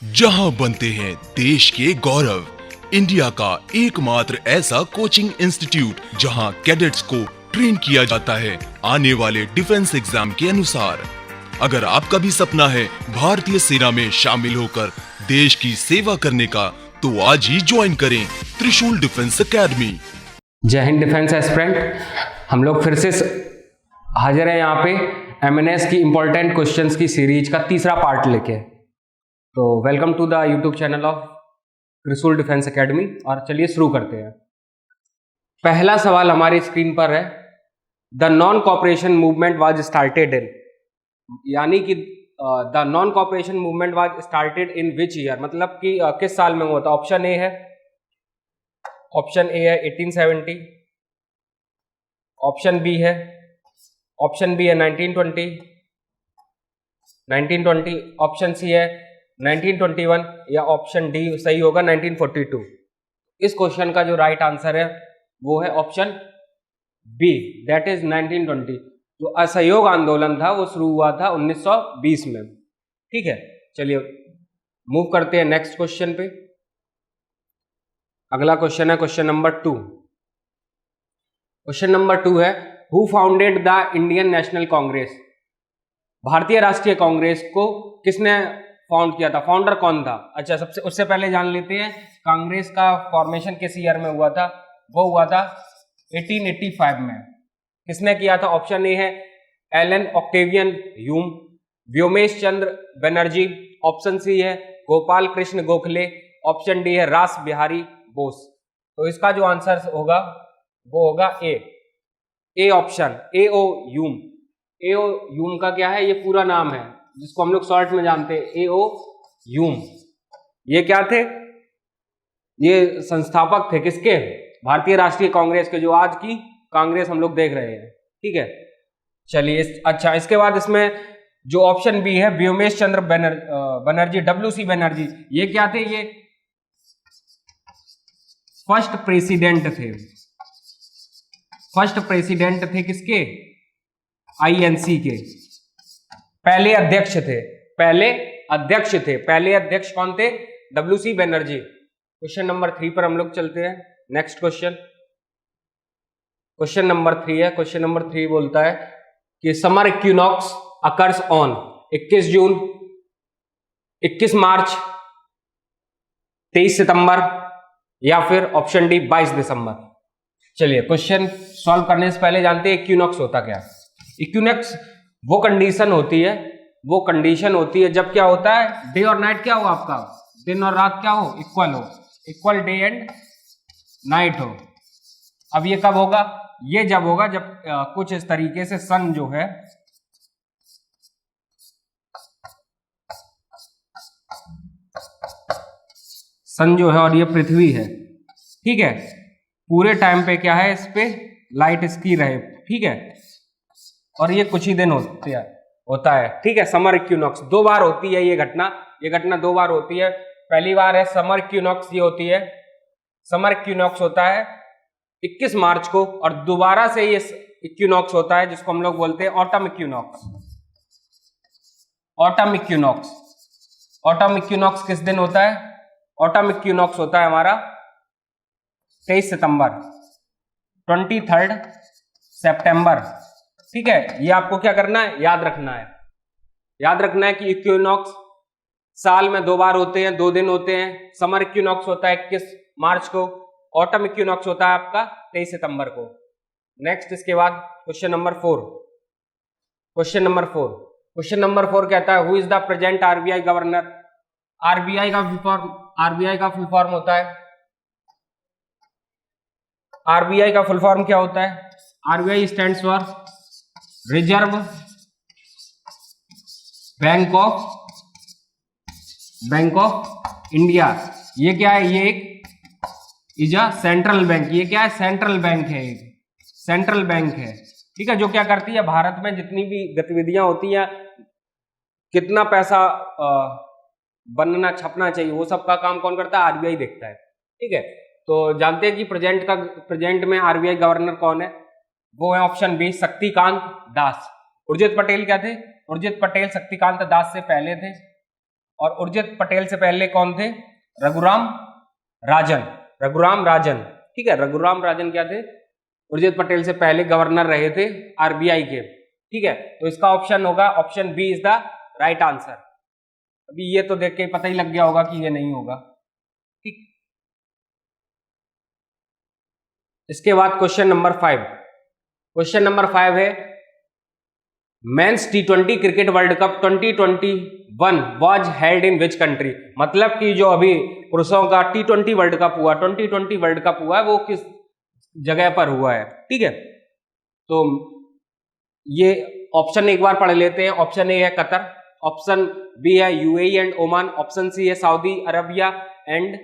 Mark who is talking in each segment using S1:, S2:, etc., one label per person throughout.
S1: जहां बनते हैं देश के गौरव, इंडिया का एकमात्र ऐसा कोचिंग इंस्टीट्यूट जहां कैडेट्स को ट्रेन किया जाता है आने वाले डिफेंस एग्जाम के अनुसार। अगर आपका भी सपना है भारतीय सेना में शामिल होकर देश की सेवा करने का, तो आज ही ज्वाइन करें त्रिशूल डिफेंस एकेडमी।
S2: जय हिंद डिफेंस एस्पिरेंट, हम लोग फिर से हाजिर हैं यहाँ पे एमएनएस की इंपॉर्टेंट क्वेश्चंस की सीरीज का तीसरा पार्ट लेके। तो welcome to the YouTube channel of Trishul defence academy. और चलिए शुरू करते हैं। पहला सवाल हमारी स्क्रीन पर है, the non cooperation movement was started in, यानी कि the non cooperation movement was started in which year, मतलब कि किस साल में हुआ था। ऑप्शन ए है 1870, ऑप्शन बी है 1920, ऑप्शन सी है 1921 या ऑप्शन डी सही होगा 1942। इस क्वेश्चन का जो राइट आंसर है वो है ऑप्शन बी, दैट इज 1920। जो असहयोग आंदोलन था वो शुरू हुआ था 1920 में। ठीक है, चलिए मूव करते हैं नेक्स्ट क्वेश्चन पे। अगला क्वेश्चन है क्वेश्चन नंबर 2। क्वेश्चन नंबर 2 है, who founded the Indian national Congress, भारतीय राष्ट्रीय कांग्रेस को किसने फाउंड किया था, फाउंडर कौन था। अच्छा, सबसे उससे पहले जान लेते हैं कांग्रेस का फॉर्मेशन किस ईयर में हुआ था। वो हुआ था 1885 में। किसने किया था। ऑप्शन ए है एलन ऑक्टेवियन ह्यूम, व्योमेश चंद्र बनर्जी, ऑप्शन सी है गोपाल कृष्ण गोखले, ऑप्शन डी है रास बिहारी बोस। तो इसका जो आंसर होगा वो होगा A option, A.O.. Hume. A.O.. Hume का क्या है, ये पूरा नाम है जिसको हम लोग शॉर्ट में जानते हैं, ए.ओ. ह्यूम। ये क्या थे, ये संस्थापक थे किसके, भारतीय राष्ट्रीय कांग्रेस के, जो आज की कांग्रेस हम लोग देख रहे हैं। ठीक है, चलिए अच्छा, इसके बाद इसमें जो ऑप्शन बी है व्योमेश चंद्र बनर्जी, डब्ल्यू.सी. बनर्जी, ये क्या थे, ये फर्स्ट प्रेसिडेंट थे किसके, आईएनसी के। पहले अध्यक्ष कौन थे, डब्ल्यू.सी. बनर्जी। क्वेश्चन नंबर 3 पर हम लोग चलते हैं। नेक्स्ट क्वेश्चन नंबर 3 है। क्वेश्चन नंबर 3 बोलता है कि समर इक्विनॉक्स अकर्स ऑन 21 जून, 21 मार्च, 23 सितंबर या फिर ऑप्शन डी 22 दिसंबर। चलिए क्वेश्चन सॉल्व करने से पहले जानते हैं इक्विनॉक्स होता क्या। इक्विनॉक्स वो कंडीशन होती है जब क्या होता है, डे और नाइट क्या हो आपका, दिन और रात क्या हो, इक्वल डे एंड नाइट हो। अब ये कब होगा, ये जब होगा जब कुछ इस तरीके से सन जो है और ये पृथ्वी है, ठीक है, पूरे टाइम पे क्या है, इस पे लाइट इसकी रहे। ठीक है, और ये कुछ ही दिन होता है। ठीक है, समर इक्विनॉक्स 2 बार होती है ये घटना 2 बार होती है। पहली बार है समर इक्विनॉक्स, ये होती है, समर इक्विनॉक्स होता है 21 मार्च को, और दोबारा से ये इक्विनॉक्स होता है जिसको हम लोग बोलते हैं ऑटम इक्विनॉक्स किस दिन होता है, ऑटम इक्विनॉक्स होता है हमारा 23 सितंबर, 23 सितंबर। ठीक है, ये आपको क्या करना है, याद रखना है कि इक्विनॉक्स साल में 2 बार होते हैं, 2 दिन होते हैं। समर इक्विनॉक्स होता है 21 मार्च को, ऑटम इक्विनॉक्स होता है आपका 23 सितंबर को। नेक्स्ट, इसके बाद क्वेश्चन नंबर 4 कहता है, who is the present RBI governor. RBI का फुल फॉर्म होता है, आरबीआई का फुल फॉर्म क्या होता है, RBI stands for reserve bank of India. ये क्या है, ये एक इज अ सेंट्रल बैंक, ये क्या है, सेंट्रल बैंक है। ठीक है, जो क्या करती है, भारत में जितनी भी गतिविधियां होती हैं, कितना पैसा बनना छपना चाहिए, वो सब का काम कौन करता है, आरबीआई देखता है। ठीक है, तो जानते हैं कि प्रेजेंट में आरबीआई गवर्नर कौन है, वो है ऑप्शन बी शक्तिकांत दास। उर्जित पटेल क्या थे, उर्जित पटेल शक्तिकांत दास से पहले थे। और उर्जित पटेल से पहले कौन थे? रघुराम राजन। रघुराम राजन, ठीक है, रघुराम राजन क्या थे? उर्जित पटेल से पहले गवर्नर रहे थे आरबीआई के, ठीक है। तो इसका ऑप्शन होगा, option B is the right answer. अभी ये तो देख के पता ही लग गया होगा कि ये नहीं होगा, ठीक। इसके बाद क्वेश्चन नंबर 5। क्वेश्चन नंबर 5 है men's T20 cricket world cup 2021 was held in which country. मतलब कि जो अभी पुरुषों का T20 वर्ल्ड कप हुआ, 2020 वर्ल्ड कप हुआ है, वो किस जगह पर हुआ है, ठीक है। तो ये ऑप्शन एक बार पढ़ लेते हैं। ऑप्शन ए है कतर, ऑप्शन बी है UAE and Oman, option C है Saudi Arabia and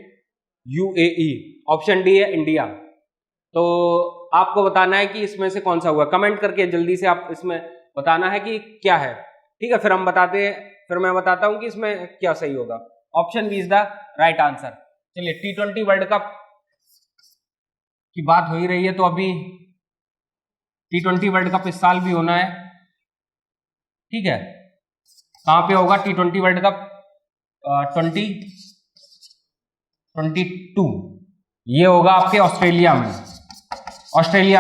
S2: UAE, option D है इंडिया। तो आपको बताना है कि इसमें से कौन सा हुआ। कमेंट करके जल्दी से आप इसमें बताना है कि क्या है, ठीक है। फिर मैं बताता हूं कि इसमें क्या सही होगा। Option B is the right answer. चलिए, T20 वर्ल्ड कप की बात हो ही रही है, तो अभी T20 वर्ल्ड कप इस साल भी होना है, ठीक है। कहां पे होगा T20 वर्ल्ड कप? 2022 ये होगा आपके ऑस्ट्रेलिया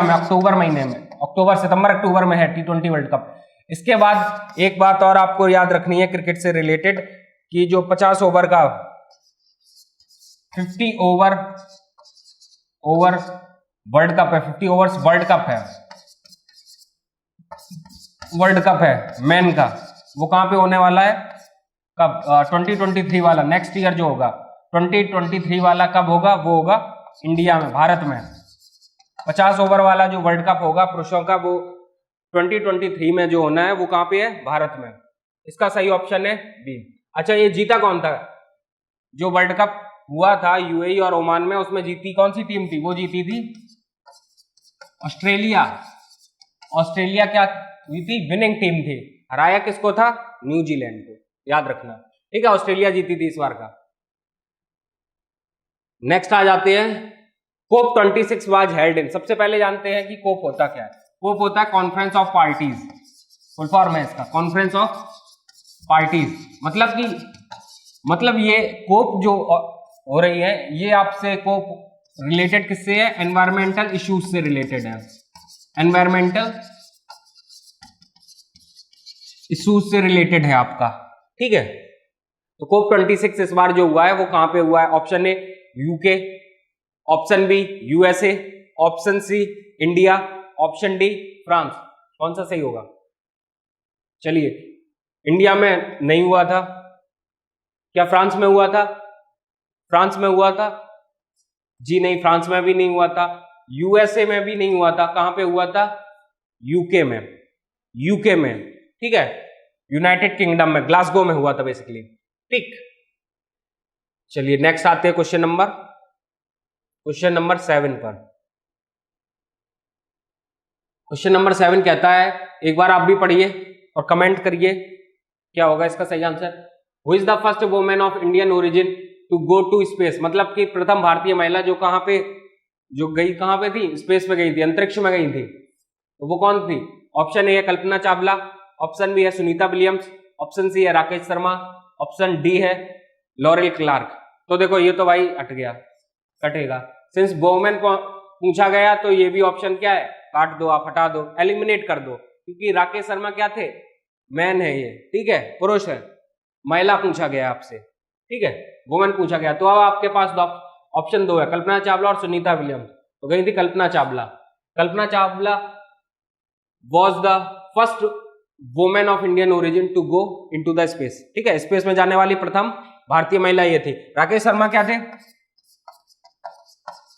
S2: में। अक्टूबर महीने में, अक्टूबर सितंबर अक्टूबर में है T20 वर्ल्ड कप। इसके बाद एक बात और आपको याद रखनी है क्रिकेट से रिलेटेड, कि जो 50 ओवर का 50 ओवर वर्ल्ड कप है, 50 ओवर्स वर्ल्ड कप है मैन का, वो कहां पे होने वाला है? कब? 2023 वाला, नेक्स्ट ईयर जो होगा 2023 वाला कब होगा? वो होगा इंडिया में, भारत में। 50 ओवर वाला जो वर्ल्ड कप होगा पुरुषों का, वो 2023 में जो होना है, वो कहां पे है? भारत में। इसका सही ऑप्शन है बी। अच्छा, ये जीता कौन था? जो वर्ल्ड कप हुआ था यूएई और ओमान में, उसमें जीती कौन सी टीम थी? वो जीती थी ऑस्ट्रेलिया। ऑस्ट्रेलिया क्या हुई थी? विनिंग टीम थी। हराया किसको था? न्यूजीलैंड को, याद रखना, ठीक है। ऑस्ट्रेलिया जीती थी इस बार का। नेक्स्ट आ जाते हैं, कोप 26 वाज हेल्ड इन। सबसे पहले जानते हैं कि कोप होता क्या है। कोप होता है conference of parties, full form है इसका, कॉन्फ्रेंस ऑफ पार्टीज। मतलब ये कोप जो हो रही है, ये आपसे कोप रिलेटेड किससे है? एनवायरमेंटल इश्यूज से रिलेटेड है, एनवायरमेंटल इश्यूज से रिलेटेड है आपका, ठीक है। तो कोप 26 इस बार जो हुआ है, वो कहां पे हुआ है? Option A UK, option B USA, option C India, option D France. कौन सा सही होगा? चलिए, इंडिया में नहीं हुआ था क्या? फ्रांस में हुआ था? फ्रांस में हुआ था? जी नहीं, फ्रांस में भी नहीं हुआ था, यूएसए में भी नहीं हुआ था। कहां पे हुआ था? यूके में, ठीक है, यूनाइटेड किंगडम में, ग्लासगो में हुआ था बेसिकली, ठीक। चलिए, नेक्स्ट आते हैं क्वेश्चन नंबर 7 पर। क्वेश्चन नंबर 7 कहता है, एक बार आप भी पढ़िए और कमेंट करिए क्या होगा इसका सही answer. Who is the first women of Indian origin to go to space. मतलब कि प्रथम भारतीय महिला जो कहां पे थी? स्पेस पे गई थी, अंतरिक्ष में गई थी। तो वो कौन थी? ऑप्शन ए है कल्पना चावला, ऑप्शन बी है सुनीता विलियम्स, ऑप्शन सी है राकेश शर्मा, ऑप्शन डी है लॉरेल क्लार्क। तो देखो, ये तो भाई हट गया, कटेगा। सिंस वुमेन को पूछा गया, तो ये भी ऑप्शन क्या है? काट दो, आप हटा दो, एलिमिनेट कर दो, क्योंकि राकेश शर्मा क्या थे? मैन है ये, ठीक है, पुरुष है। महिला पूछा गया आपसे, ठीक है, वुमेन पूछा गया। तो अब आपके पास ऑप्शन 2 है, कल्पना चावला और सुनीता विलियम्स। तो गई थी Kalpana Chawla. Kalpana Chawla was the first women of Indian origin to go into the space, ठीक है, स्पेस में जाने वाली प्रथम भारतीय महिला ये थी। राकेश शर्मा क्या थे?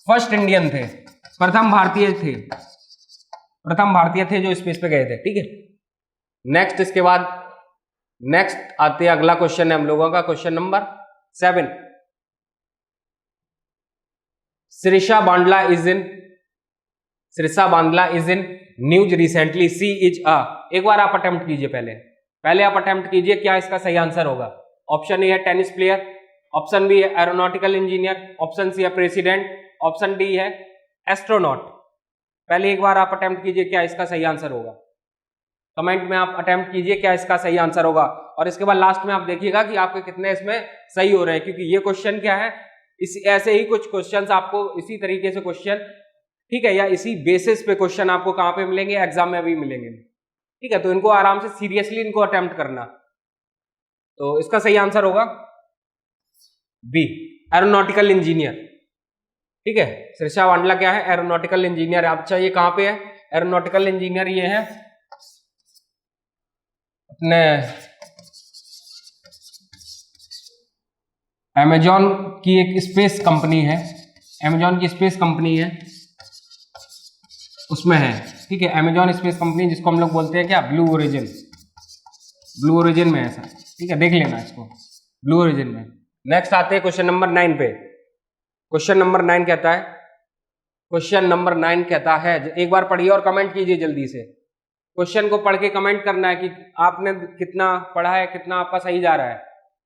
S2: फर्स्ट इंडियन थे, प्रथम भारतीय थे जो स्पेस पे गए थे, ठीक है। नेक्स्ट, इसके बाद नेक्स्ट आते हैं, अगला क्वेश्चन है हम लोगों का, question number 7। Shrisha Bandla is in news recently, she is a. एक बार आप अटेम्प्ट कीजिए, पहले आप अटेम्प्ट कीजिए, क्या इसका सही आंसर होगा। ऑप्शन ए है टेनिस प्लेयर, ऑप्शन बी है एरोनॉटिकल इंजीनियर, ऑप्शन सी है प्रेसिडेंट, ऑप्शन डी है एस्ट्रोनॉट। पहले एक बार आप अटेम्प्ट कीजिए, क्या इसका सही आंसर होगा। कमेंट में आप अटेम्प्ट कीजिए, क्या इसका सही आंसर होगा। और इसके बाद लास्ट में आप देखिएगा कि आपके कितने इसमें सही हो रहे हैं, क्योंकि ये क्वेश्चन क्या है, इस ऐसे ही कुछ क्वेश्चंस आपको इसी तरीके से क्वेश्चन, ठीक है, या इसी बेसिस पे क्वेश्चन आपको कहां पे मिलेंगे, एग्जाम में भी मिलेंगे, ठीक है। तो इनको आराम से सीरियसली इनको अटेम्प्ट करना। तो इसका सही आंसर होगा बी, एरोनॉटिकल इंजीनियर, ठीक है। श्रीषा वांडला क्या है, एरोनॉटिकल इंजीनियर। अच्छा ये कहां पे है एरोनॉटिकल इंजीनियर, ये है अपने अमेजॉन की एक स्पेस कंपनी है, अमेजॉन की स्पेस कंपनी है, उसमें है, ठीक है। अमेजॉन स्पेस कंपनी जिसको हम लोग बोलते हैं क्या, ब्लू ओरिजिन, ब्लू ओरिजिन में है सर, ठीक है, देख लेना इसको, ब्लू ओरिजिन में। नेक्स्ट आते हैं क्वेश्चन नंबर 9 पे। क्वेश्चन नंबर 9 कहता है, क्वेश्चन नंबर 9 कहता है, एक बार पढ़िए और कमेंट कीजिए जल्दी से। क्वेश्चन को पढ़ के कमेंट करना है कि आपने कितना पढ़ा है, कितना आपका सही जा रहा है,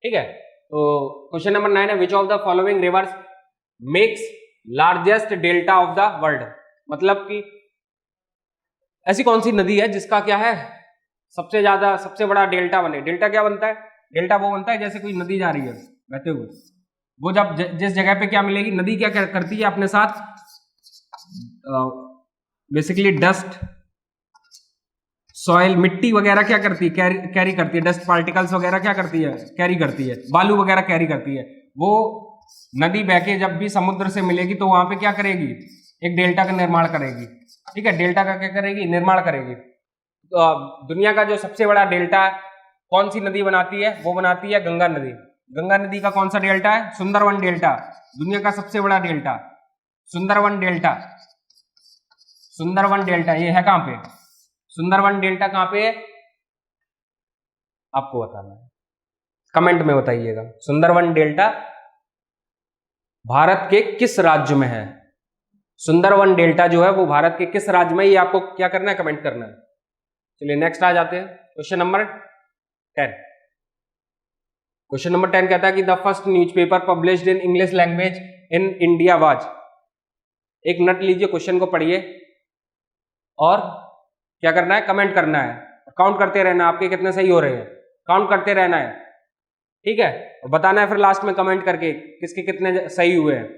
S2: ठीक है। तो क्वेश्चन नंबर 9 है, विच of the following rivers makes largest delta of the world, मतलब कि ऐसी कौन सी नदी है जिसका क्या है सबसे ज्यादा, सबसे बड़ा डेल्टा बने। डेल्टा क्या बनता है, डेल्टा वो बनता है जैसे कोई नदी जा रही है बहते हुए, वो जब जिस जगह पे क्या मिलेगी, नदी क्या करती है अपने साथ बेसिकली डस्ट, सॉइल, मिट्टी वगैरह क्या करती है, कैरी करती है, डस्ट पार्टिकल्स वगैरह क्या करती है, कैरी करती है, बालू वगैरह कैरी करती है। वो नदी बह के जब भी समुद्र से मिलेगी तो वहां पे क्या करेगी, एक डेल्टा का निर्माण करेगी, ठीक है। डेल्टा का क्या करेगी, निर्माण करेगी। तो दुनिया का जो सबसे बड़ा डेल्टा कौन सी नदी बनाती है, वो बनाती है गंगा नदी। गंगा नदी का कौन सा डेल्टा है, सुंदरवन डेल्टा, दुनिया का सबसे बड़ा delta Sundarban delta. Sundarban delta ये है कहां पे, सुंदरवन डेल्टा कहां पे है, आपको बताना है, कमेंट में बताइएगा। सुंदरवन डेल्टा भारत के किस राज्य में है, सुंदरवन डेल्टा जो है वो भारत के किस राज्य में, ये आपको क्या करना है, कमेंट करना है। चलिए नेक्स्ट आ जाते हैं, क्वेश्चन नंबर 10। क्वेश्चन नंबर 10 कहता है कि the first newspaper published in English language in India was. एक मिनट लीजिए, क्वेश्चन को पढ़िए और क्या करना है, कमेंट करना है, काउंट करते रहना, आपके कितने सही हो रहे हैं, काउंट करते रहना है, ठीक है, और बताना है फिर लास्ट में कमेंट करके किसके कितने सही हुए हैं।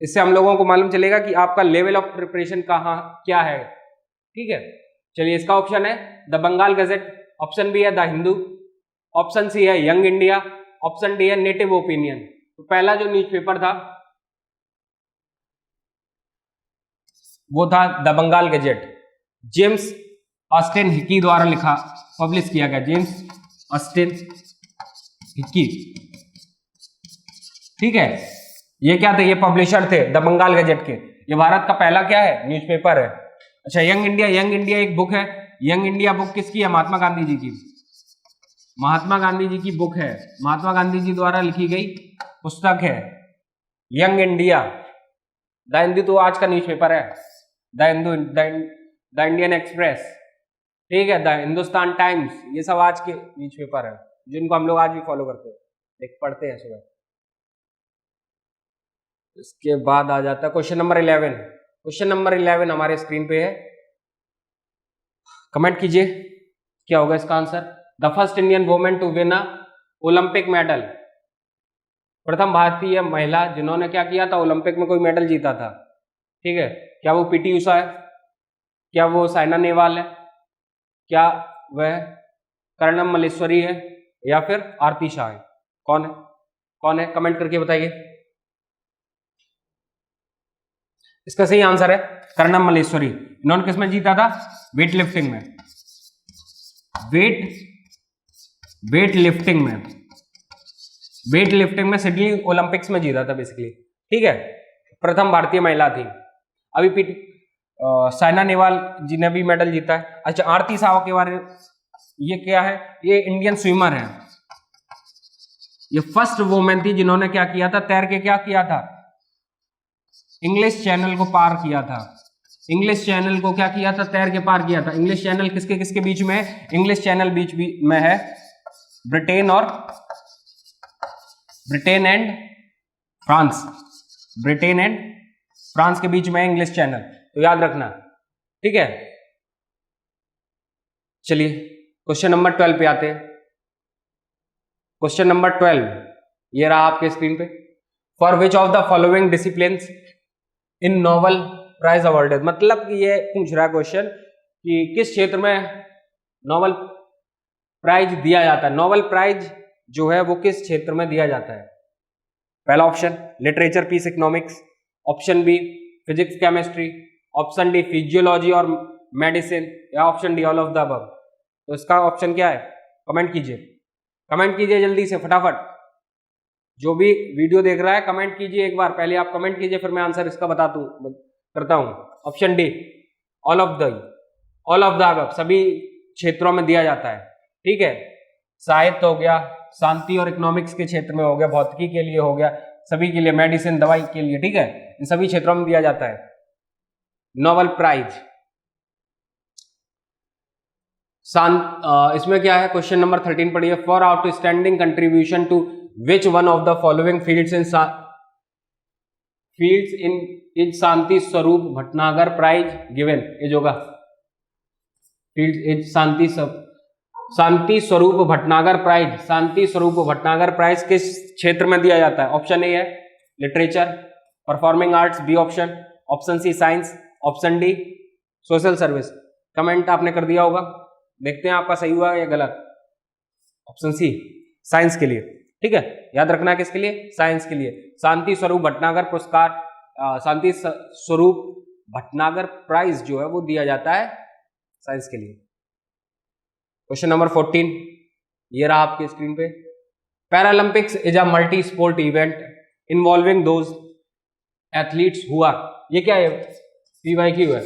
S2: इससे हम लोगों को मालूम चलेगा कि आपका लेवल ऑफ प्रिपरेशन कहाँ क्या है, ठीक है। चलिए इसका ऑप्शन है the Bengal Gazette, option B है द हिंदू, ऑप्शन सी है यंग इंडिया, ऑप्शन डी है नेटिव ओपिनियन। तो पहला जो न्यूज़पेपर था वो था the Bengal Gazette, James Austin Hicky द्वारा लिखा, पब्लिश किया गया, जेम्स ऑस्टिन हिकी, ठीक है। ये क्या थे, ये पब्लिशर थे द बंगाल गजेट के, ये भारत का पहला क्या है, न्यूज़पेपर है। अच्छा यंग इंडिया, यंग इंडिया एक बुक है, यंग इंडिया बुक किसकी है, महात्मा गांधी जी की, महात्मा गांधी जी की बुक है, महात्मा गांधी जी द्वारा लिखी गई पुस्तक है यंग इंडिया। द हिंदू तो आज का न्यूज़पेपर है, the Hindu, the Indian express, ठीक है, द हिंदुस्तान टाइम्स, ये सब आज के न्यूज़पेपर है जिनको हम लोग आज भी फॉलो करते हैं, देख पढ़ते हैं सुबह। इसके बाद आ जाता है क्वेश्चन नंबर 11। क्वेश्चन नंबर 11 हमारे स्क्रीन पे है, कमेंट कीजिए क्या होगा इसका answer. The first Indian women to win a Olympic medal, प्रथम भारतीय महिला जिन्होंने क्या किया था, ओलंपिक में कोई मेडल जीता था, ठीक है। क्या वो पीटी उषा है, क्या वो साइना नेहवाल है, क्या वह कर्णम मल्लेश्वरी है, या फिर आरती शाह है, कौन है, कौन है, कमेंट करके बताइए। इसका सही आंसर है कर्णम मल्लेश्वरी। इन्होंने किसमें जीता था, वेट लिफ्टिंग में, वेट लिफ्टिंग में सिडनी ओलंपिक्स में जीता था बेसिकली, ठीक है, प्रथम भारतीय महिला थी। अभी पीटी साइना नेहवाल जी ने भी मेडल जीता है। अच्छा आरती शाह के बारे में, ये क्या है, ये इंडियन स्विमर है, ये फर्स्ट वुमेन थी जिन्होंने क्या किया था, तैर के क्या किया था, इंग्लिश चैनल को पार किया था, इंग्लिश चैनल को क्या किया था, तैर के पार किया था। इंग्लिश चैनल किसके किसके बीच में है, इंग्लिश चैनल बीच में है Britain and France, Britain and France के बीच में है इंग्लिश चैनल, तो याद रखना, ठीक है। चलिए क्वेश्चन नंबर 12 पे आते हैं। क्वेश्चन नंबर 12 ये रहा आपके स्क्रीन पे। For which of the following disciplines in Nobel prize awarded, मतलब कि ये पूछ रहा है क्वेश्चन कि किस क्षेत्र में नोबेल प्राइज दिया जाता है। नोबेल प्राइज जो है वो किस क्षेत्र में दिया जाता है। पहला option literature, peace, economics. Option B physics, chemistry. Option D physiology और मेडिसिन, या option D all of the above. तो इसका ऑप्शन क्या है, कमेंट कीजिए, कमेंट कीजिए जल्दी से फटाफट। जो भी वीडियो देख रहा है कमेंट कीजिए एक बार, पहले आप कमेंट कीजिए फिर मैं आंसर इसका करता हूं। Option D all of the above, सभी क्षेत्रों में दिया जाता है। ठीक है, साहित्य हो गया, शांति और इकोनॉमिक्स के क्षेत्र में हो गया, भौतिकी के लिए हो गया, सभी के लिए, मेडिसिन दवाई के लिए, ठीक है, इन सभी क्षेत्रों में दिया जाता है नोबेल प्राइज। इसमें क्या है, क्वेश्चन नंबर 13 पढ़िए। For outstanding contribution to which one of the following fields in is Shanti Swarup Bhatnagar prize given. एज होगा field is Shanti Swarup Bhatnagar prize. Shanti Swarup Bhatnagar prize किस क्षेत्र में दिया जाता है। ऑप्शन ए है literature, performing arts B option, option C science, option D social service. Comment आपने कर दिया होगा, देखते हैं आपका सही हुआ या गलत। ऑप्शन सी साइंस के लिए, ठीक है, याद रखना है किसके लिए, साइंस के लिए। शांति स्वरूप भटनागर पुरस्कार, शांति स्वरूप भटनागर प्राइज जो है वो दिया जाता है साइंस के लिए। क्वेश्चन नंबर 14 ये रहा आपके स्क्रीन पे। Paralympics is a multi sport event involving those athletes who are, ये क्या है, PYQ है,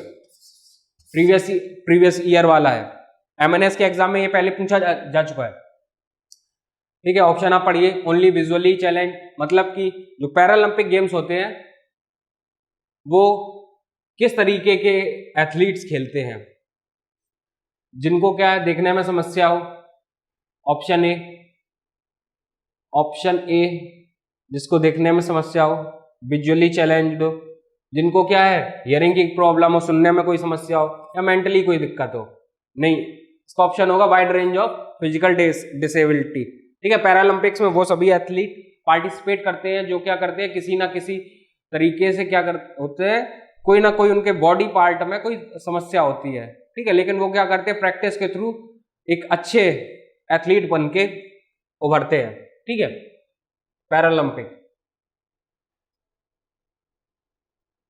S2: प्रीवियस ईयर वाला है, MNS के एग्जाम में ये पहले पूछा जा चुका है। ठीक है, ऑप्शन आप पढ़िए। ओनली विजुअली चैलेंज, मतलब कि जो पैरालंपिक गेम्स होते हैं वो किस तरीके के एथलीट्स खेलते हैं, जिनको क्या है देखने में समस्या हो। ऑप्शन ए जिसको देखने में समस्या हो, विजुअली चैलेंज्ड हो, जिनको क्या है हियरिंग की प्रॉब्लम हो, सुनने में कोई समस्या हो, या मेंटली कोई दिक्कत हो। नहीं, इसका ऑप्शन होगा wide range of physical disability. ठीक है, पैरालंपिक्स में वो सभी एथलीट पार्टिसिपेट करते हैं जो क्या करते हैं, किसी ना किसी तरीके से क्या होते हैं, कोई ना कोई उनके बॉडी पार्ट में कोई समस्या होती है। ठीक है, लेकिन वो क्या करते हैं, प्रैक्टिस के थ्रू एक अच्छे एथलीट बन के उभरते हैं। ठीक है, पैरालंपिक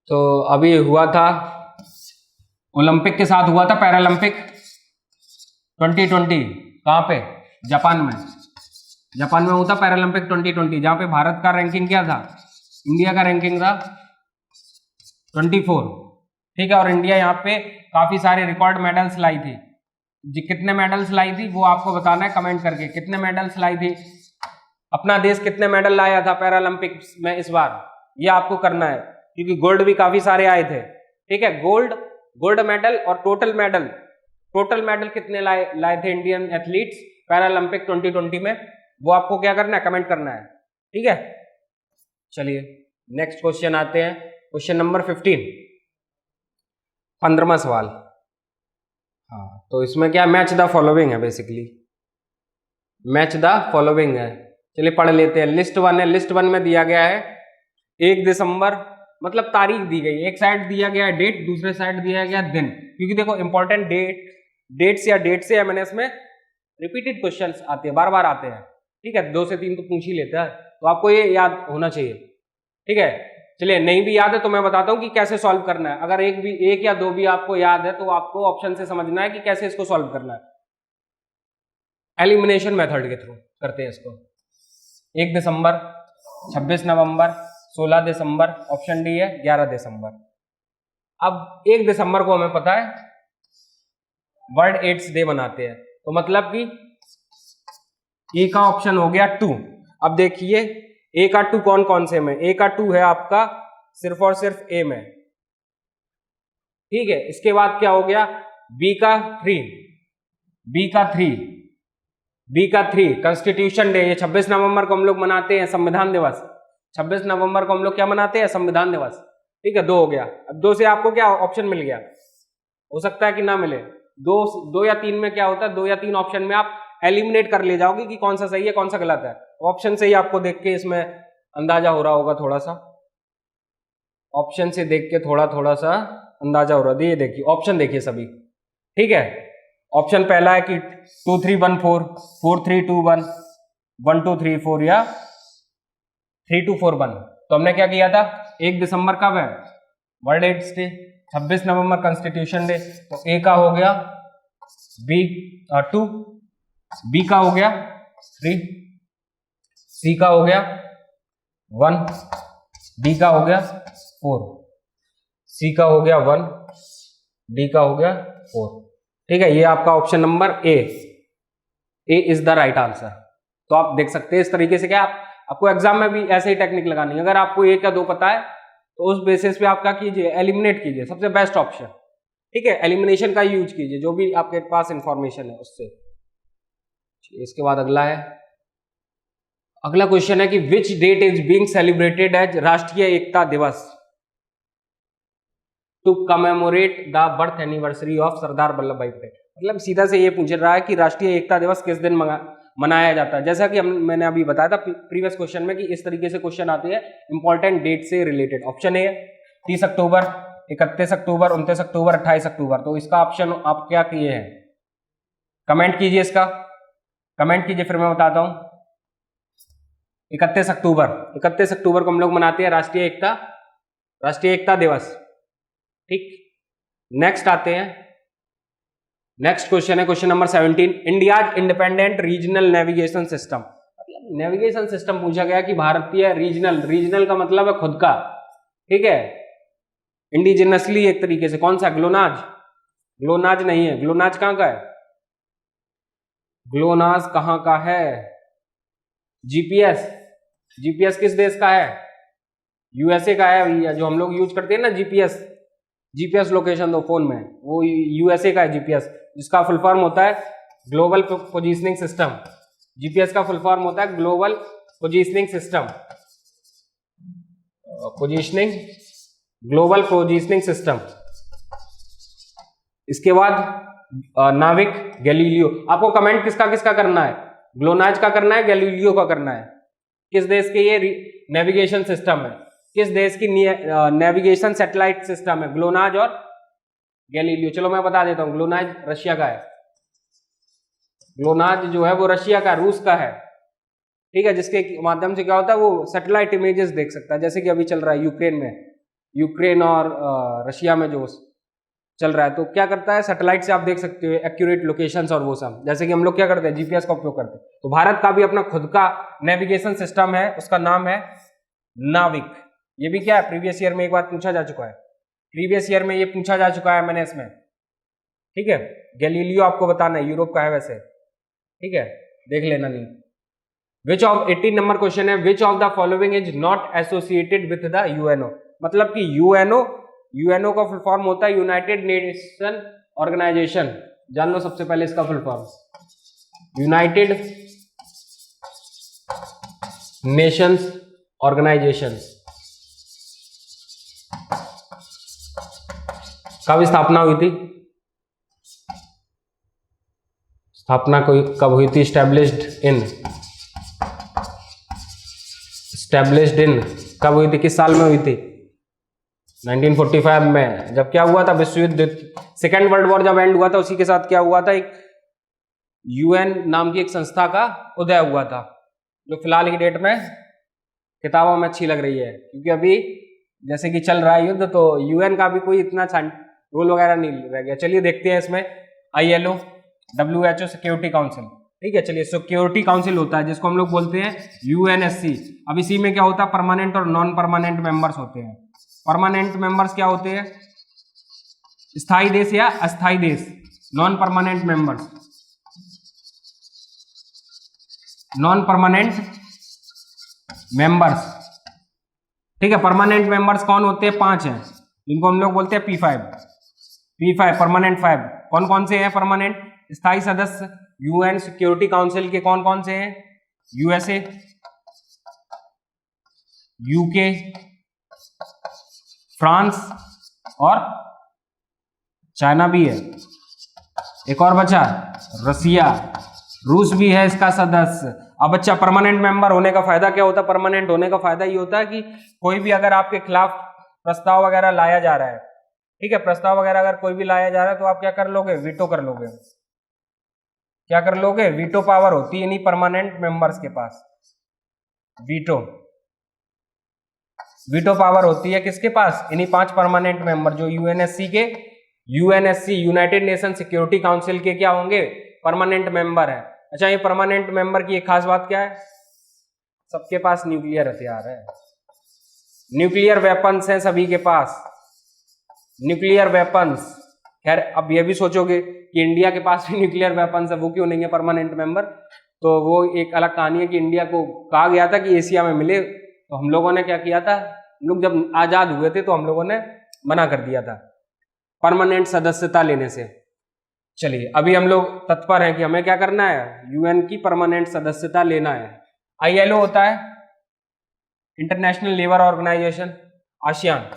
S2: तो अभी हुआ था, ओलंपिक के साथ हुआ था पैरालंपिक 2020, कहाँ पे, जापान में। जापान में हुआ था पैरालंपिक 2020, जहां पे भारत का रैंकिंग क्या था, इंडिया का रैंकिंग था 24। ठीक है, और इंडिया यहाँ पे काफी सारे रिकॉर्ड मेडल्स लाई थी। कितने मेडल्स लाई थी वो आपको बताना है कमेंट करके, कितने मेडल्स लाई थी, अपना देश कितने मेडल लाया था पैरालंपिक्स में इस बार, ये आपको करना है, क्योंकि गोल्ड भी काफी सारे आए थे। ठीक है, गोल्ड मेडल और टोटल मेडल कितने लाए थे इंडियन एथलीट्स पैरालंपिक 2020 में, वो आपको क्या करना है, कमेंट करना है। ठीक है, चलिए नेक्स्ट क्वेश्चन आते हैं, क्वेश्चन नंबर 15, 15वां सवाल। हाँ, तो इसमें क्या मैच द फॉलोइंग है, बेसिकली मैच द फॉलोइंग है। चलिए पढ़ लेते हैं। लिस्ट 1 है, लिस्ट 1 में दिया गया है 1 दिसंबर, मतलब तारीख दी गई, एक साइड दिया गया है डेट, दूसरे साइड दिया गया दिन, क्योंकि देखो इंपॉर्टेंट डेट्स या डेट से MNS में रिपीटेड क्वेश्चंस आते हैं, बार बार आते हैं। ठीक है, 2 से 3 तो पूछ ही लेता है, तो आपको ये याद होना चाहिए। ठीक है, चलिए नहीं भी याद है तो मैं बताता हूं कि कैसे सॉल्व करना है। अगर एक या दो भी आपको याद है तो आपको ऑप्शन से समझना है कि कैसे इसको सॉल्व करना है। एलिमिनेशन मेथड के थ्रू करते हैं इसको। 1 दिसंबर, 26 नवंबर, 16 दिसंबर, ऑप्शन डी है 11 दिसंबर। अब 1 दिसंबर को हमें पता है वर्ल्ड एड्स डे मनाते हैं, तो मतलब कि ए का ऑप्शन हो गया 2। अब देखिए ए का 2 कौन कौन से में, ए का 2 है आपका सिर्फ और सिर्फ ए में। ठीक है, इसके बाद क्या हो गया, बी का 3 कॉन्स्टिट्यूशन डे, ये 26 नवंबर को हम लोग मनाते हैं संविधान दिवस। 26 नवंबर को हम लोग क्या मनाते हैं, संविधान दिवस। ठीक है, 2 हो गया। अब 2 से आपको क्या ऑप्शन मिल गया, हो सकता है कि ना मिले, दो या तीन में क्या होता है, 2 या 3 ऑप्शन में आप एलिमिनेट कर ले जाओगे कि कौन सा सही है कौन सा गलत है। ऑप्शन से ही आपको देख के इसमें अंदाजा हो रहा होगा, थोड़ा सा ऑप्शन से देख के थोड़ा सा अंदाजा हो रहा है। ये देखिए ऑप्शन देखिए सभी, ठीक है। ऑप्शन पहला है कि 2 3 1 4, 4 3 2 1, 1 2 3 4 या 3 2 4 1। तो हमने क्या किया था, 1 दिसंबर कब है, वर्ल्ड एड्स डे, 26 नवंबर कॉन्स्टिट्यूशन डे। तो ए का हो गया बी 2, बी का हो गया 3, सी का हो गया 1, डी का हो गया 4, सी का हो गया 1, डी का हो गया 4। ठीक है, ये आपका option number A is the right answer. तो आप देख सकते हैं इस तरीके से क्या आपको एग्जाम में भी ऐसे ही टेक्निक लगानी है। अगर आपको 1 या 2 पता है तो उस बेसिस पे आप क्या कीजिए, एलिमिनेट कीजिए, सबसे बेस्ट ऑप्शन। ठीक है, एलिमिनेशन का यूज कीजिए जो भी आपके पास इंफॉर्मेशन है उससे। इसके बाद अगला क्वेश्चन है कि which date is being celebrated as Rashtriya Ekta Diwas to commemorate the birth anniversary of Sardar Vallabh Bhai Patel. मतलब सीधा से ये पूछ रहा है कि राष्ट्रीय एकता दिवस किस दिन मनाया जाता है। जैसा कि मैंने अभी बताया था प्रीवियस क्वेश्चन में कि इस तरीके से क्वेश्चन आते हैं इंपॉर्टेंट डेट से रिलेटेड। ऑप्शन ए 30 अक्टूबर, 31 अक्टूबर, 29 अक्टूबर, 28 अक्टूबर। तो इसका ऑप्शन आप क्या किए हैं, कमेंट कीजिए, इसका कमेंट कीजिए, फिर मैं बताता हूं। 31 अक्टूबर को हम लोग मनाते हैं राष्ट्रीय एकता दिवस। ठीक, नेक्स्ट आते हैं, नेक्स्ट क्वेश्चन है question number 17, India's independent regional navigation system. मतलब नेविगेशन सिस्टम पूछा गया कि भारतीय रीजनल का मतलब है खुद का, ठीक है, इंडिजिनसली एक तरीके से। कौन सा, ग्लोनाज नहीं है, ग्लोनाज कहां का है, ग्लोनाज कहां का है, जीपीएस किस देश का है, यूएसए का है भैया, जो हम लोग यूज करते हैं ना जीपीएस लोकेशन दो फोन में, वो यूएसए का है जीपीएस, जिसका फुल फॉर्म होता है ग्लोबल पोजीशनिंग सिस्टम। जीपीएस का फुल फॉर्म होता है global positioning system, global positioning system. इसके बाद नाविक गैलीलियो। आपको कमेंट किसका करना है, ग्लोनाज का करना है, गैलीलियो का करना है, किस देश के ये नेविगेशन सिस्टम है, किस देश की नेविगेशन सैटेलाइट सिस्टम है, ग्लोनाज और गैलीलियो। चलो मैं बता देता हूं, ग्लोनाज रशिया का है, ग्लोनाज जो है वो रशिया का, रूस का है। ठीक है, जिसके माध्यम से क्या होता है, वो सैटेलाइट इमेजेस देख सकता है, जैसे कि अभी चल रहा है यूक्रेन और रशिया में जो चल रहा है। तो क्या करता है, सैटेलाइट से आप देख सकते हो एक्यूरेट लोकेशंस और वो सब, जैसे कि हम लोग क्या करते हैं, जीपीएस का उपयोग करते हैं। तो भारत का भी अपना खुद का नेविगेशन सिस्टम है, उसका नाम है नाविक। ये भी क्या है, प्रीवियस ईयर में एक बार पूछा जा चुका है, प्रीवियस ईयर में ये पूछा जा चुका है मैंने इसमें। ठीक है, गैलीलियो आपको बताना है, यूरोप का है वैसे, ठीक है, देख लेना नहीं। विच ऑफ 18 नंबर क्वेश्चन है, विच of the following is not associated with the UNO. मतलब कि यूएनओ का फुल फॉर्म होता है यूनाइटेड नेशन ऑर्गेनाइजेशन। जान लो सबसे पहले इसका full form, United Nations organisation. कब स्थापना हुई थी, स्थापना कब हुई थी, स्टैब्लिश्ड इन कब हुई थी, किस साल में हुई थी, 1945 में। जब क्या हुआ था, विश्व युद्ध, सेकेंड वर्ल्ड वॉर जब एंड हुआ था, उसी के साथ क्या हुआ था, एक यूएन नाम की एक संस्था का उदय हुआ था, जो फिलहाल की डेट में किताबों में अच्छी लग रही है, क्योंकि अभी जैसे कि चल रहा है युद्ध, तो यूएन का भी कोई इतना रोल वगैरह नहीं रह गया। चलिए देखते हैं इसमें, ILO, WHO, सिक्योरिटी काउंसिल। ठीक है, चलिए सिक्योरिटी काउंसिल होता है जिसको हम लोग बोलते हैं UNSC। अब इसी में क्या होता है, परमानेंट और नॉन परमानेंट मेंबर्स होते हैं। परमानेंट मेंबर्स क्या होते हैं, स्थायी देश या अस्थायी देश। नॉन परमानेंट मेंबर्स, ठीक है। परमानेंट मेंबर्स कौन होते हैं, 5 हैं, जिनको हम लोग बोलते हैं P5 परमानेंट 5। कौन कौन से हैं परमानेंट स्थायी सदस्य UN सिक्योरिटी काउंसिल के, कौन कौन से हैं, USA, UK, फ्रांस और चाइना भी है। एक और बचा रसिया, रूस भी है इसका सदस्य। अब बच्चा परमानेंट मेंबर होने का फायदा क्या होता है? परमानेंट होने का फायदा ये होता है कि कोई भी अगर आपके खिलाफ प्रस्ताव वगैरह लाया जा रहा है, ठीक है, प्रस्ताव वगैरह अगर कोई भी लाया जा रहा है तो आप क्या कर लोगे? वीटो कर लोगे। क्या कर लोगे? वीटो पावर होती है इन्हीं परमानेंट मेंबर्स के पास। वीटो पावर होती है किसके पास? इन्हीं 5 परमानेंट मेंबर जो UNSC United nation security council के क्या होंगे? परमानेंट मेंबर है। अच्छा, ये परमानेंट मेंबर की एक खास बात क्या है? सबके पास न्यूक्लियर हथियार है, न्यूक्लियर वेपन्स हैं सभी के पास, न्यूक्लियर वेपन्स। खैर अब ये भी सोचोगे कि इंडिया के पास भी न्यूक्लियर वेपन्स है, वो क्यों नहीं है परमानेंट मेंबर? तो वो एक अलग कहानी है कि इंडिया को कहा गया था कि एशिया में मिले, तो हम लोगों ने क्या किया था? हम लोग जब आजाद हुए थे तो हम लोगों ने मना कर दिया था परमानेंट सदस्यता लेने से। चलिए अभी हम लोग तत्पर हैं कि हमें क्या करना है? यूएन की परमानेंट सदस्यता लेना है। आईएलओ होता है इंटरनेशनल लेबर ऑर्गेनाइजेशन, आसियान,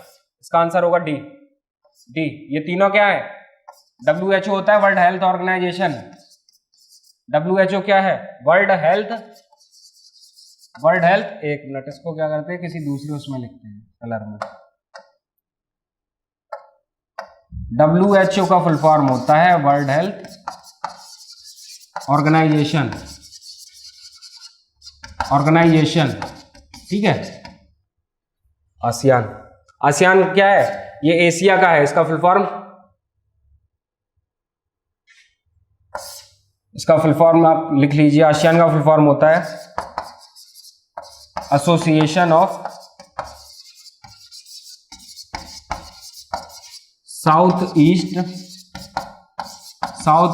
S2: इसका आंसर होगा डी। ये तीनों क्या है? डब्ल्यूएचओ होता है वर्ल्ड हेल्थ ऑर्गेनाइजेशन। डब्ल्यूएचओ क्या है? World health. एक मिनट, इसको क्या करते हैं, किसी दूसरे उसमें लिखते हैं कलर में। डब्ल्यूएचओ का फुल फॉर्म होता है वर्ल्ड हेल्थ ऑर्गेनाइजेशन, ठीक है। आसियान क्या है? ये एशिया का है, इसका फुल फॉर्म आप लिख लीजिए। आसियान का फुल फॉर्म होता है association of south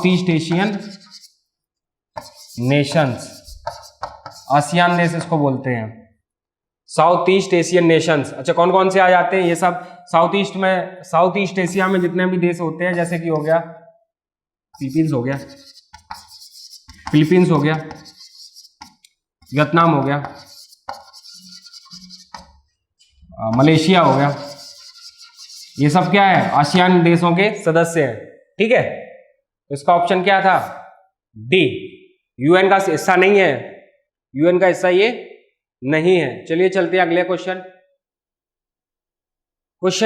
S2: east Asian Nations. ASEAN देश इसको बोलते हैं, साउथ ईस्ट एशियन नेशंस। अच्छा, कौन कौन से आ जाते हैं ये सब? साउथ ईस्ट एशिया में जितने भी देश होते हैं, जैसे कि हो गया फिलीपींस हो गया, वियतनाम हो गया, मलेशिया हो गया, ये सब क्या है? आसियान देशों के सदस्य हैं, ठीक है। तो इसका ऑप्शन क्या था? डी। यूएन का हिस्सा नहीं है, यूएन का हिस्सा ये नहीं है। चलिए चलते हैं अगले question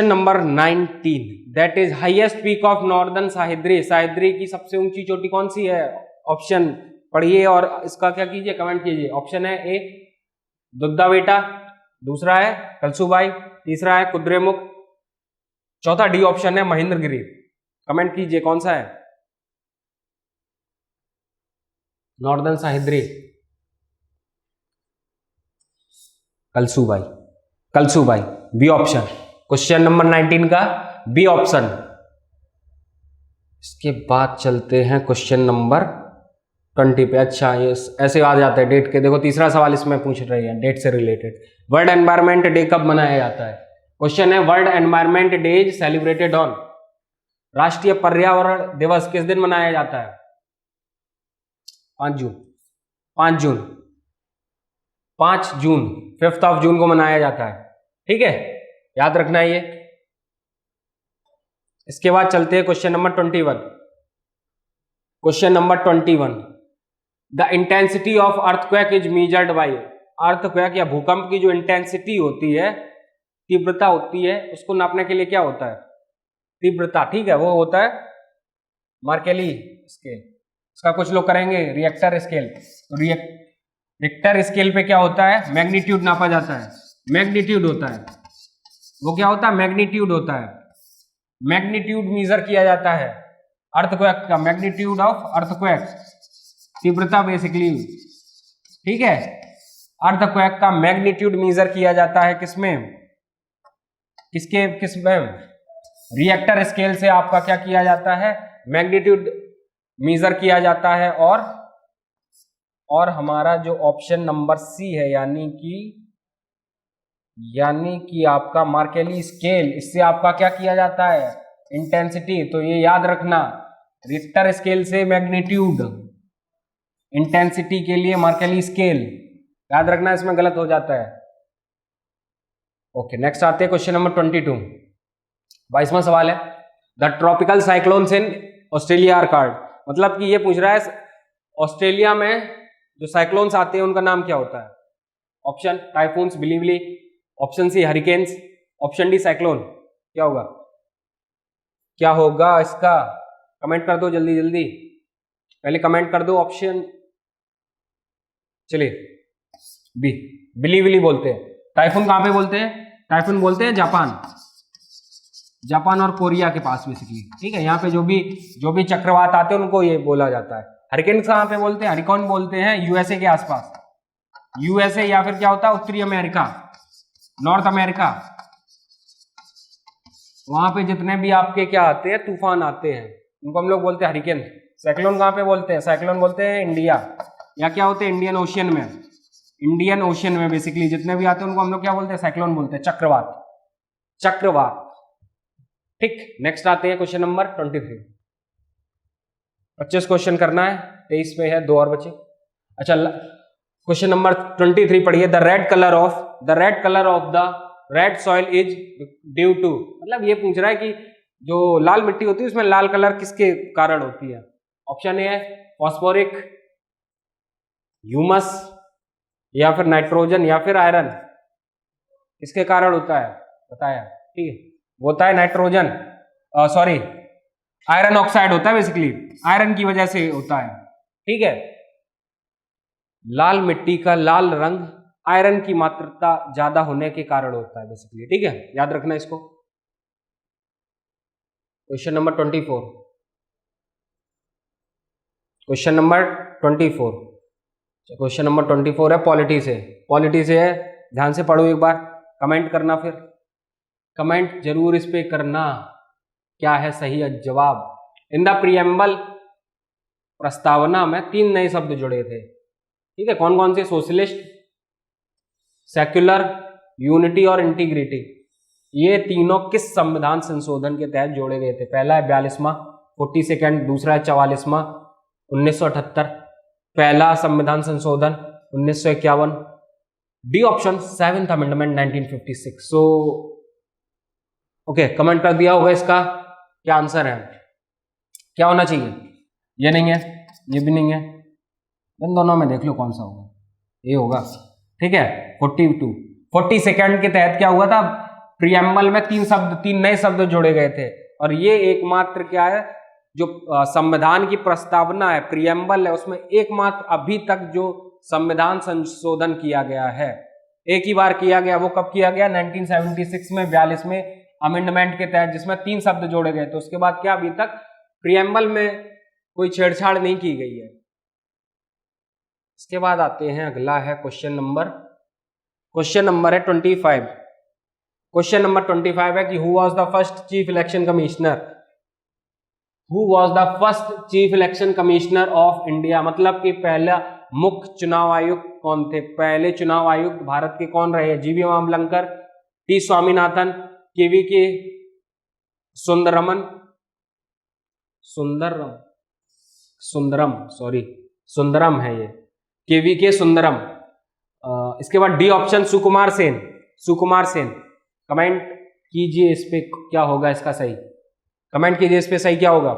S2: number 19, that is highest peak of northern Sahyadri. Sahyadri की सबसे ऊंची चोटी कौन सी है? ऑप्शन पढ़िए और इसका क्या कीजिए, कमेंट कीजिए। ऑप्शन है ए दुद्धा बेटा, दूसरा है कलसूबाई, तीसरा है कुद्रेमुख, चौथा डी ऑप्शन है महेंद्रगिरी। कमेंट कीजिए कौन सा है northern Sahyadri? Kalsubai B option. Question number 19 का बी ऑप्शन। इसके बाद चलते हैं क्वेश्चन नंबर 20 पे। अच्छा, ये ऐसे आ जाता है डेट के। देखो तीसरा सवाल इसमें पूछ रही है डेट से रिलेटेड। वर्ल्ड एनवायरनमेंट डे कब मनाया जाता है? क्वेश्चन है world environment day is celebrated on. राष्ट्रीय पर्यावरण दिवस किस दिन मनाया जाता है? 5 जून 5 जून को मनाया जाता है, ठीक है, याद रखना है ये। इसके बाद चलते हैं question number 21। Question number 21, the intensity of earthquake is measured by. Earthquake या भूकंप की जो इंटेंसिटी होती है, तीव्रता होती है, उसको नापने के लिए क्या होता है? तीव्रता, ठीक है, वो होता है मार्केली स्केल। इसका कुछ लोग करेंगे रिएक्टर स्केल। रिएक्टर स्केल पे क्या होता है? मैग्नीट्यूड नापा जाता है, मैग्नीट्यूड होता है, वो क्या होता है? मैग्नीट्यूड होता है। मैग्नीट्यूड मेजर किया जाता है अर्थक्वेक का, मैग्नीट्यूड ऑफ अर्थक्वेक, तीव्रता बेसिकली, ठीक है। अर्थक्वेक का मैग्नीट्यूड मेजर किया जाता है किसमें? किसमें? रिएक्टर स्केल से आपका क्या किया जाता है? मैग्नीट्यूड मेजर किया जाता है। और हमारा जो ऑप्शन नंबर सी है, यानी कि आपका मार्केली स्केल, इससे आपका क्या किया जाता है? इंटेंसिटी। तो ये याद रखना, रिक्टर स्केल से मैग्नीट्यूड, इंटेंसिटी के लिए मार्केली स्केल, याद रखना, इसमें गलत हो जाता है। ओके, नेक्स्ट आते हैं क्वेश्चन नंबर 22, 22वां सवाल है। The tropical cyclones in Australia are called. मतलब कि ये पूछ रहा है ऑस्ट्रेलिया में जो साइक्लोन्स आते हैं उनका नाम क्या होता है? ऑप्शन टाइफून्स, बिलीवली, option C hurricanes, option D cyclone. क्या होगा? क्या होगा इसका? कमेंट कर दो जल्दी जल्दी, पहले कमेंट कर दो ऑप्शन। चलिए बी, बिलीवली बोलते हैं। टाइफून कहां पे बोलते हैं? टाइफून बोलते हैं जापान और कोरिया के पास बेसिकली, ठीक है। यहाँ पे जो भी चक्रवात आते हैं उनको ये बोला जाता है। हरिकेन कहां पे बोलते हैं? हरिकेन बोलते हैं यूएसए के आसपास, यूएसए या फिर क्या होता है उत्तरी अमेरिका, नॉर्थ अमेरिका, वहां पे जितने भी आपके क्या आते हैं तूफान आते हैं उनको हम लोग बोलते हैं हरिकेन। साइक्लोन कहां पे बोलते हैं? साइक्लोन बोलते हैं इंडिया, या क्या होते हैं इंडियन ओशियन में, इंडियन ओशियन में बेसिकली जितने भी आते हैं उनको हम लोग क्या बोलते हैं? साइक्लोन बोलते हैं, चक्रवात। ठीक, नेक्स्ट आते हैं क्वेश्चन नंबर 23। 25 क्वेश्चन करना है, 23 पे है, 2 और बचे। अच्छा, क्वेश्चन नंबर 23 पढ़िए। The red colour of the red soil is due to, मतलब ये पूछ रहा है कि जो लाल मिट्टी होती है उसमें लाल कलर किसके कारण होती है? ऑप्शन ए है फॉस्फोरिक, ह्यूमस, या फिर नाइट्रोजन, या फिर आयरन। किसके कारण होता है? बताया, ठीक है, वो होता है नाइट्रोजन, सॉरी आयरन ऑक्साइड होता है बेसिकली, आयरन की वजह से होता है, ठीक है। लाल मिट्टी का लाल रंग आयरन की मात्रा ज्यादा होने के कारण होता है बेसिकली, ठीक है, याद रखना इसको। Question number 24, question number 24, question number 24 है पॉलिटी से है, ध्यान से पढ़ो एक बार, कमेंट करना, फिर कमेंट जरूर इस पे करना क्या है सही जवाब। इन द प्रीएम्बल, प्रस्तावना में 3 नए शब्द जुड़े थे, ठीक है, कौन कौन से? सोशलिस्ट, सेक्युलर, यूनिटी और इंटीग्रिटी। ये तीनों किस संविधान संशोधन के तहत जोड़े गए थे? पहला है 42वां 42, दूसरा है 44वां 1978, पहला संविधान संशोधन 1951, D option 7th amendment 1956। So okay, comment कर दिया होगा इसका क्या आंसर है, क्या होना चाहिए? ये नहीं है, ये भी नहीं है, इन दोनों में देख लो कौन सा होगा, ये होगा, ठीक है। 42 के तहत क्या हुआ था? प्रीएम्बल में 3 नए शब्द जोड़े गए थे, और ये एकमात्र क्या है, जो संविधान की प्रस्तावना है, प्रीएम्बल है, उसमें एकमात्र अभी तक जो संविधान संशोधन किया गया है, एक ही बार किया गया। वो कब किया गया? 1976 में 42वें अमेंडमेंट के तहत, जिसमें 3 शब्द जोड़े गए थे। उसके बाद क्या अभी तक प्रीएम्बल में कोई छेड़छाड़ नहीं की गई है। इसके बाद आते हैं, अगला है क्वेश्चन नंबर है 25। क्वेश्चन नंबर 25 है कि who was the first chief election commissioner of India, मतलब कि पहला मुख्य चुनाव आयुक्त कौन थे? पहले चुनाव आयुक्त भारत के कौन रहे? जीवी मामलंकर, टी स्वामीनाथन, केवी के सुंदरम है ये, केवी के सुंदरम। इसके बाद D option Sukumar Sen. Comment कीजिए इस पे क्या होगा इसका सही, कमेंट कीजिए इस पे सही क्या होगा,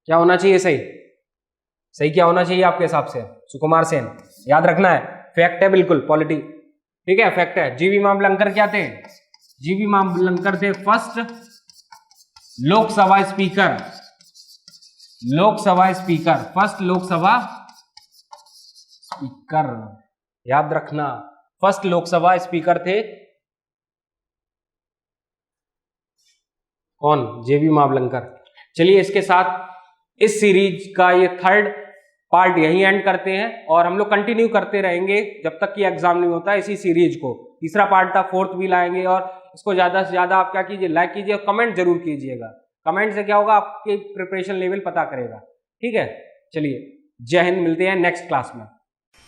S2: क्या होना चाहिए सही क्या होना चाहिए आपके हिसाब से? सुकुमार सेन, याद रखना है, फैक्ट है बिल्कुल, पॉलिटी, ठीक है, फैक्ट है। जीवी मामलंकर क्या थे? जीवी मामलंकर थे first Lok Sabha speaker, first Lok Sabha speaker, याद रखना, फर्स्ट लोकसभा स्पीकर थे कौन? जेवी मावलंकर। चलिए, इसके साथ इस सीरीज का ये 3rd पार्ट यही एंड करते हैं, और हम लोग कंटिन्यू करते रहेंगे जब तक कि एग्जाम नहीं होता इसी सीरीज को। तीसरा पार्ट था, 4th भी लाएंगे, और इसको ज्यादा से ज्यादा आप क्या कीजिए, लाइक कीजिए और कमेंट जरूर कीजिएगा। कमेंट से क्या होगा, आपके प्रिपरेशन लेवल पता करेगा, ठीक है। चलिए, जय हिंद, मिलते हैं नेक्स्ट क्लास में।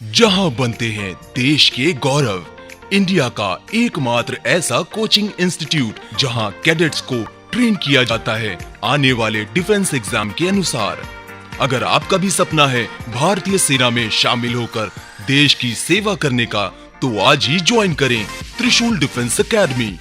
S1: जहां बनते हैं देश के गौरव, इंडिया का एकमात्र ऐसा कोचिंग इंस्टीट्यूट जहां कैडेट्स को ट्रेन किया जाता है आने वाले डिफेंस एग्जाम के अनुसार। अगर आपका भी सपना है भारतीय सेना में शामिल होकर देश की सेवा करने का, तो आज ही ज्वाइन करें त्रिशूल डिफेंस एकेडमी।